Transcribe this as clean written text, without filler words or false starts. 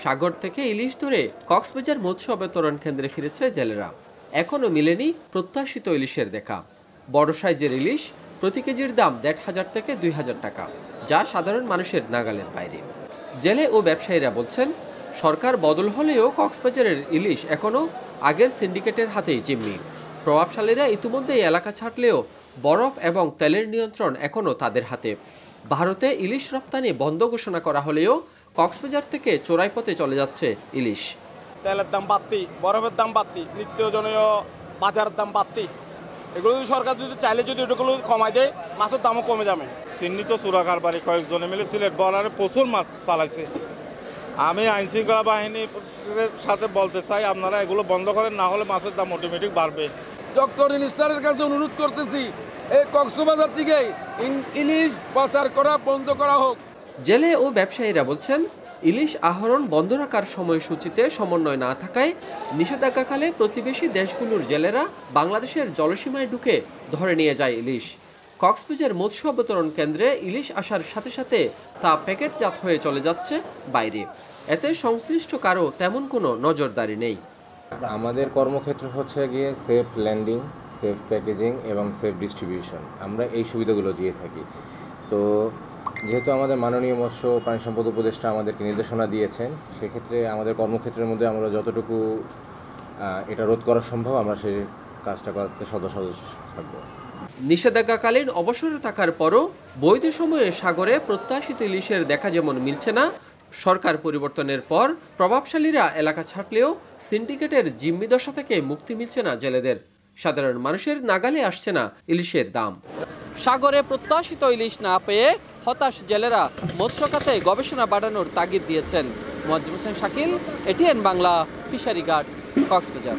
সাগর থেকে ইলিশ ধরে কক্সবাজার মৎস্য অবতরণ কেন্দ্রে ফিরেছে জেলেরা। এখনও মিলেনি প্রত্যাশিত ইলিশের দেখা। বড় সাইজের ইলিশ প্রতি কেজির দাম ১৫০০ থেকে ২০০০ টাকা, যা সাধারণ মানুষের নাগালের বাইরে। জেলে ও ব্যবসায়ীরা বলছেন, সরকার বদল হলেও কক্সবাজারের ইলিশ এখনও আগের সিন্ডিকেটের হাতেই জিম্মি। প্রভাবশালীরা ইতিমধ্যেই এলাকা ছাড়লেও বরফ এবং তেলের নিয়ন্ত্রণ এখনও তাদের হাতে। ভারতে ইলিশ রপ্তানি বন্ধ ঘোষণা করা হলেও কক্সবাজার থেকে চোরাই পথে চলে যাচ্ছে ইলিশ। তেলের দাম বাড়তি, বরফের দাম বাড়তি, নিত্যজনীয় বাজারের দাম বাড়তি। এগুলো যদি সরকার চাইলে এগুলো কমায় দেয়, মাছের দামও কমে যাবে। চিহ্নিত চোরা কারবারি কয়েকজনে মিলে সিলেট বর্ডারে প্রচুর মাছ চালাইছে। আমি আইনশৃঙ্খলা বাহিনীর সাথে বলতে চাই, আপনারা এগুলো বন্ধ করেন, না হলে মাছের দাম অটোমেটিক বাড়বে। ডক্টর মিনিস্টারের কাছে অনুরোধ করতেছি, এই কক্সবাজার থেকে ইলিশ পাচার করা বন্ধ করা হোক। জেলে ও ব্যবসায়ীরা বলছেন, ইলিশ আহরণ বন্ধ রাখার সময়সূচিতে সমন্বয় না থাকায় নিষেধাজ্ঞাকালে প্রতিবেশী দেশগুলোর জেলেরা বাংলাদেশের জলসীমায় ঢুকে ধরে নিয়ে যায় ইলিশ। কক্সবাজার মৎস্য অবতরণ কেন্দ্রে ইলিশ আসার সাথে সাথে তা প্যাকেটজাত হয়ে চলে যাচ্ছে বাইরে। এতে সংশ্লিষ্ট কারো তেমন কোনো নজরদারি নেই। আমাদের কর্মক্ষেত্র হচ্ছে গিয়ে সেফ ল্যান্ডিং, সেফ প্যাকেজিং এবং সেফ ডিস্ট্রিবিউশন। আমরা এই সুবিধাগুলো দিয়ে থাকি। তো যেহেতু আমাদের মাননীয় মৎস্য প্রাণী সম্পদ উপদেষ্টা আমাদেরকে নির্দেশনা দিয়েছেন, সেক্ষেত্রে আমাদের কর্মক্ষেত্রের মধ্যে আমরা যতটুকু এটা রোধ করা সম্ভব আমরা সেই কাজটা করতে সদস্য থাকব। নিষেধাজ্ঞাকালীন অবসরে থাকার পরও বৈধ সময়ে সাগরে প্রত্যাশিত ইলিশের দেখা যেমন মিলছে না, সরকার পরিবর্তনের পর প্রভাবশালীরা এলাকা ছাড়লেও সিন্ডিকেটের জিম্মি দশা থেকে মুক্তি মিলছে না জেলেদের। সাধারণ মানুষের নাগালে আসছে না ইলিশের দাম। সাগরে প্রত্যাশিত ইলিশ না পেয়ে হতাশ জেলেরা মৎস্য খাতে গবেষণা বাড়ানোর তাগিদ দিয়েছেন। মোয়াজ্জেম হোসেন শাকিল, এটিএন বাংলা, ফিশারি ঘাট, কক্সবাজার।